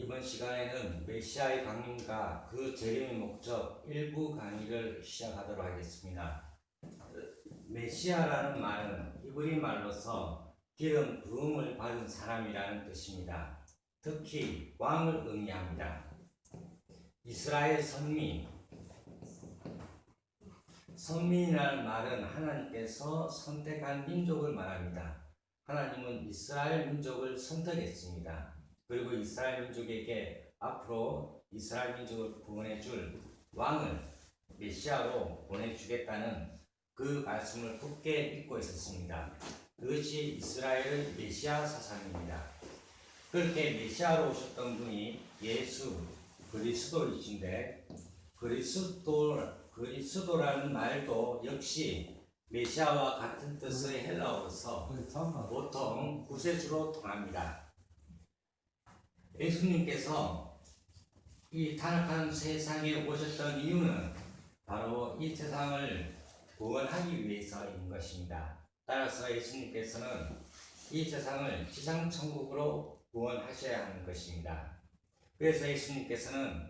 이번 시간에는 메시아의 강림과 그 재림의 목적 일부 강의를 시작하도록 하겠습니다. 메시아라는 말은 히브리 말로서 기름 부음을 받은 사람이라는 뜻입니다. 특히 왕을 의미합니다. 이스라엘 선민이라는 말은 하나님께서 선택한 민족을 말합니다. 하나님은 이스라엘 민족을 선택했습니다. 그리고 이스라엘 민족에게 앞으로 이스라엘 민족을 구원해줄 왕을 메시아로 보내주겠다는 그 말씀을 굳게 믿고 있었습니다. 그것이 이스라엘의 메시아 사상입니다. 그렇게 메시아로 오셨던 분이 예수 그리스도이신데, 그리스도라는 말도 역시 메시아와 같은 뜻의 헬라어로서 보통 구세주로 통합니다. 예수님께서 이 타락한 세상에 오셨던 이유는 바로 이 세상을 구원하기 위해서인 것입니다. 따라서 예수님께서는 이 세상을 지상천국으로 구원하셔야 하는 것입니다. 그래서 예수님께서는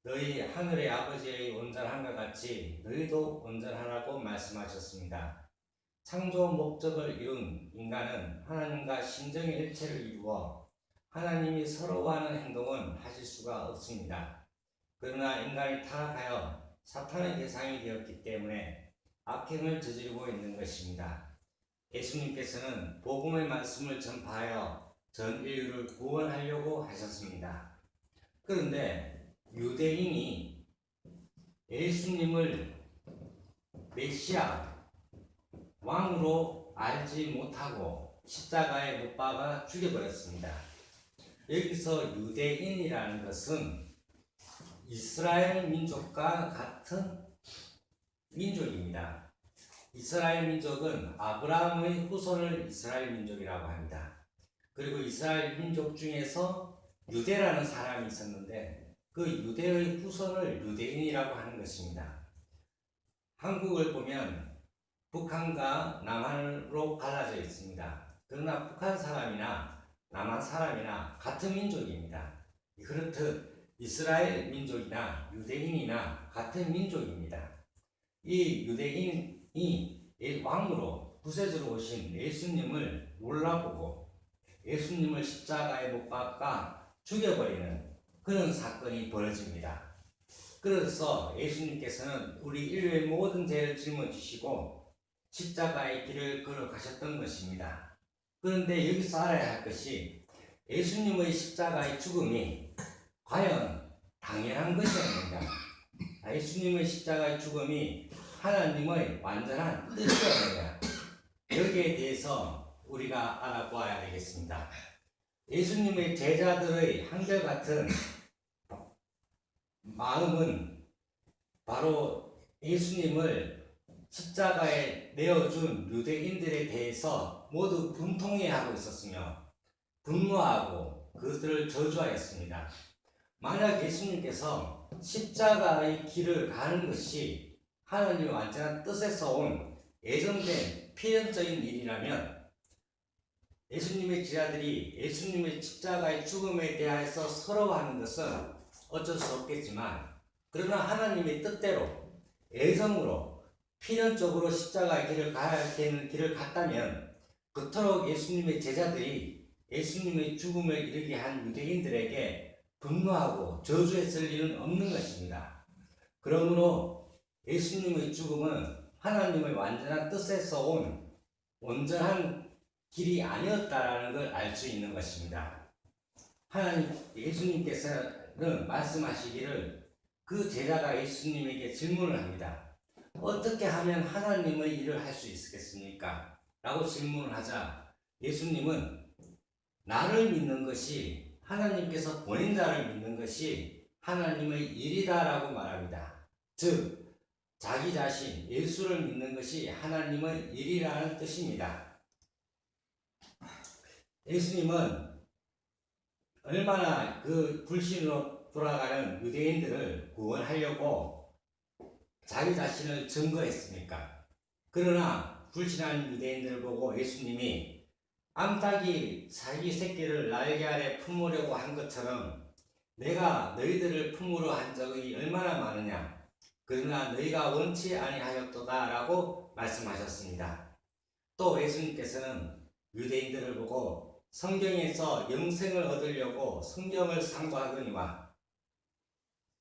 너희 하늘의 아버지의 온전함과 같이 너희도 온전하라고 말씀하셨습니다. 창조 목적을 이룬 인간은 하나님과 신정의 일체를 이루어 하나님이 서러워하는 행동은 하실 수가 없습니다. 그러나 인간이 타락하여 사탄의 대상이 되었기 때문에 악행을 저지르고 있는 것입니다. 예수님께서는 복음의 말씀을 전파하여 전 인류를 구원하려고 하셨습니다. 그런데 유대인이 예수님을 메시아, 왕으로 알지 못하고 십자가에 못 박아 죽여버렸습니다. 여기서 유대인이라는 것은 이스라엘 민족과 같은 민족입니다. 이스라엘 민족은 아브라함의 후손을 이스라엘 민족이라고 합니다. 그리고 이스라엘 민족 중에서 유대라는 사람이 있었는데 그 유대의 후손을 유대인이라고 하는 것입니다. 한국을 보면 북한과 남한으로 갈라져 있습니다. 그러나 북한 사람이나 남한 사람이나 같은 민족입니다. 그렇듯 이스라엘 민족이나 유대인이나 같은 민족입니다. 이 유대인이 왕으로 구세주로 오신 예수님을 몰라보고 예수님을 십자가에 못 박아 죽여버리는 그런 사건이 벌어집니다. 그래서 예수님께서는 우리 인류의 모든 죄를 짊어지시고 십자가의 길을 걸어가셨던 것입니다. 그런데 여기서 알아야 할 것이 예수님의 십자가의 죽음이 과연 당연한 것이었는가? 예수님의 십자가의 죽음이 하나님의 완전한 뜻이었느냐? 여기에 대해서 우리가 알아보아야 되겠습니다. 예수님의 제자들의 한결같은 마음은 바로 예수님을 십자가에 내어준 유대인들에 대해서 모두 분통해하고 있었으며 분노하고 그것들을 저주하였습니다. 만약 예수님께서 십자가의 길을 가는 것이 하나님의 완전한 뜻에서 온 예정된 필연적인 일이라면 예수님의 제자들이 예수님의 십자가의 죽음에 대해서 서러워하는 것은 어쩔 수 없겠지만, 그러나 하나님의 뜻대로 예정으로 필연적으로 십자가의 길을 가야 되는 길을 갔다면 그토록 예수님의 제자들이 예수님의 죽음을 이르게 한 유대인들에게 분노하고 저주했을 일은 없는 것입니다. 그러므로 예수님의 죽음은 하나님의 완전한 뜻에서 온 온전한 길이 아니었다라는 걸 알 수 있는 것입니다. 예수님께서는 말씀하시기를 그 제자가 예수님에게 질문을 합니다. 어떻게 하면 하나님의 일을 할 수 있겠습니까? 라고 질문을 하자 예수님은 나를 믿는 것이, 하나님께서 보낸 자를 믿는 것이 하나님의 일이다라고 말합니다. 즉 자기 자신 예수를 믿는 것이 하나님의 일이라는 뜻입니다. 예수님은 얼마나 그 불신으로 돌아가는 유대인들을 구원하려고 자기 자신을 증거했습니까? 그러나 불신한 유대인들을 보고 예수님이 암탉이 자기 새끼를 날개 아래 품으려고 한 것처럼 내가 너희들을 품으려 한 적이 얼마나 많으냐. 그러나 너희가 원치 아니하였도다 라고 말씀하셨습니다. 또 예수님께서는 유대인들을 보고 성경에서 영생을 얻으려고 성경을 상고하거니와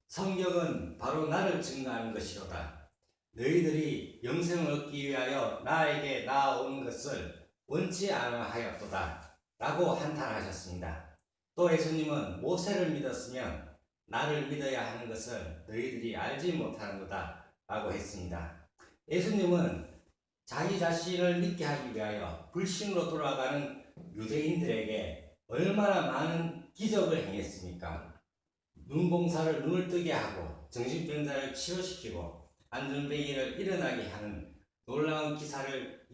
성경은 바로 나를 증거하는 것이로다. 너희들이 영생을 얻기 위하여 나에게 나아온 것을 원치 않아하였도다 라고 한탄하셨습니다. 또 예수님은 모세를 믿었으면 나를 믿어야 하는 것을 너희들이 알지 못하는도다 라고 했습니다. 예수님은 자기 자신을 믿게 하기 위하여 불신으로 돌아가는 유대인들에게 얼마나 많은 기적을 행했습니까? 눈공사를 눈을 뜨게 하고 정신병자를 치료시키고 안전뱅이를 일어나게 하는 놀라운 기적을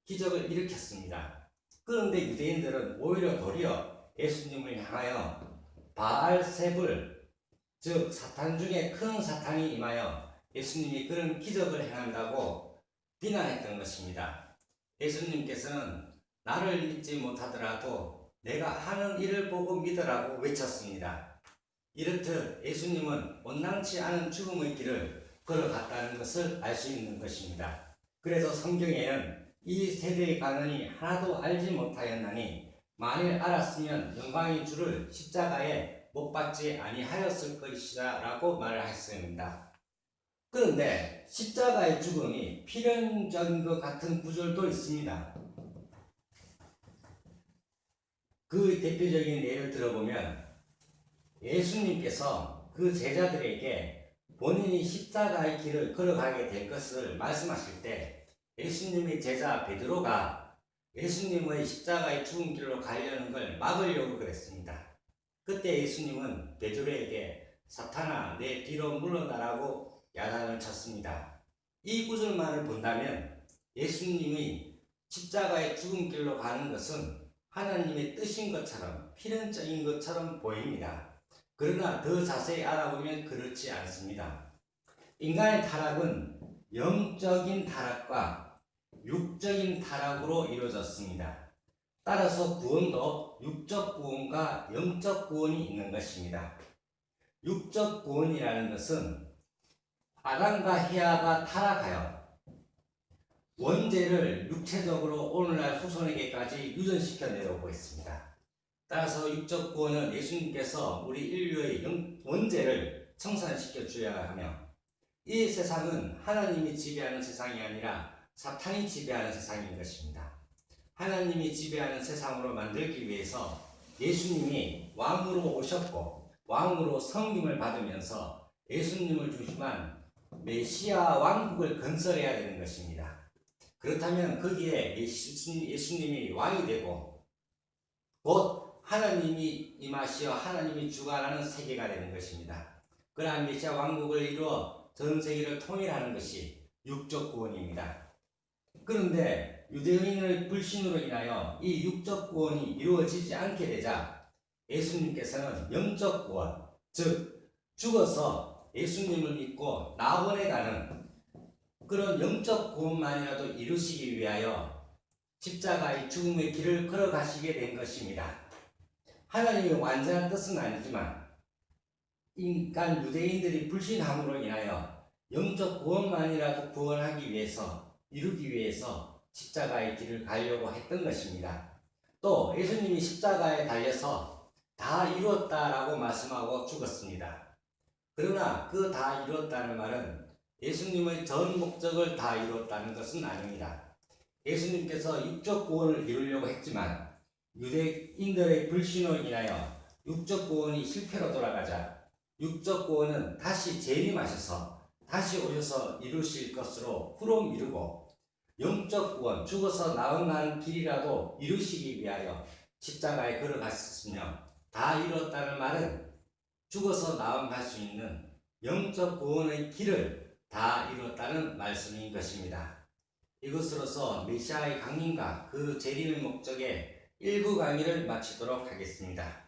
일으켰습니다. 그런데 유대인들은 오히려 도리어 예수님을 향하여 바알세불, 즉 사탄 중에 큰 사탄이 임하여 예수님이 그런 기적을 행한다고 비난했던 것입니다. 예수님께서는 나를 믿지 못하더라도 내가 하는 일을 보고 믿으라고 외쳤습니다. 이렇듯 예수님은 온당치 않은 죽음의 길을 걸어갔다는 것을 알 수 있는 것입니다. 그래서 성경에는 이 세대의 가난이 하나도 알지 못하였나니 만일 알았으면 영광의 주를 십자가에 못 박지 아니하였을 것이다 라고 말을 했습니다. 그런데 십자가의 죽음이 필연적인 것 같은 구절도 있습니다. 그 대표적인 예를 들어보면 예수님께서 그 제자들에게 본인이 십자가의 길을 걸어가게 될 것을 말씀하실 때 예수님의 제자 베드로가 예수님의 십자가의 죽은 길로 가려는 걸 막으려고 그랬습니다. 그때 예수님은 베드로에게 사탄아 내 뒤로 물러나라고 야단을 쳤습니다. 이 구절만을 본다면 예수님이 십자가의 죽은 길로 가는 것은 하나님의 뜻인 것처럼 필연적인 것처럼 보입니다. 그러나 더 자세히 알아보면 그렇지 않습니다. 인간의 타락은 영적인 타락과 육적인 타락으로 이루어졌습니다. 따라서 구원도 육적 구원과 영적 구원이 있는 것입니다. 육적 구원이라는 것은 아담과 헤아가 타락하여 원죄를 육체적으로 오늘날 후손에게까지 유전시켜 내려오고 있습니다. 따라서 육적 구원은 예수님께서 우리 인류의 원죄를 청산시켜 주어야 하며 이 세상은 하나님이 지배하는 세상이 아니라 사탄이 지배하는 세상인 것입니다. 하나님이 지배하는 세상으로 만들기 위해서 예수님이 왕으로 오셨고 왕으로 섬김을 받으면서 예수님을 중심한 메시아 왕국을 건설해야 되는 것입니다. 그렇다면 거기에 예수님이 왕이 되고 곧 하나님이 임하시어 하나님이 주관하는 세계가 되는 것입니다. 그러한 메시아 왕국을 이루어 전 세계를 통일하는 것이 육적 구원입니다. 그런데 유대인의 불신으로 인하여 이 육적 구원이 이루어지지 않게 되자 예수님께서는 영적 구원, 즉 죽어서 예수님을 믿고 낙원에 가는 그런 영적 구원만이라도 이루시기 위하여 십자가의 죽음의 길을 걸어가시게 된 것입니다. 하나님의 완전한 뜻은 아니지만 인간 유대인들이 불신함으로 인하여 영적 구원만이라도 구원하기 위해서 이루기 위해서 십자가의 길을 가려고 했던 것입니다. 또 예수님이 십자가에 달려서 다 이루었다라고 말씀하고 죽었습니다. 그러나 그 다 이루었다는 말은 예수님의 전 목적을 다 이루었다는 것은 아닙니다. 예수님께서 육적 구원을 이루려고 했지만 유대인들의 불신으로 인하여 육적 구원이 실패로 돌아가자 육적 구원은 다시 재림하셔서 다시 오셔서 이루실 것으로 후로 미루고 영적 구원, 죽어서 나아가는 길이라도 이루시기 위하여 십자가에 걸어갔으며 다 이뤘다는 말은 죽어서 나아갈 수 있는 영적 구원의 길을 다 이뤘다는 말씀인 것입니다. 이것으로서 메시아의 강림과 그 재림의 목적의 일부 강의를 마치도록 하겠습니다.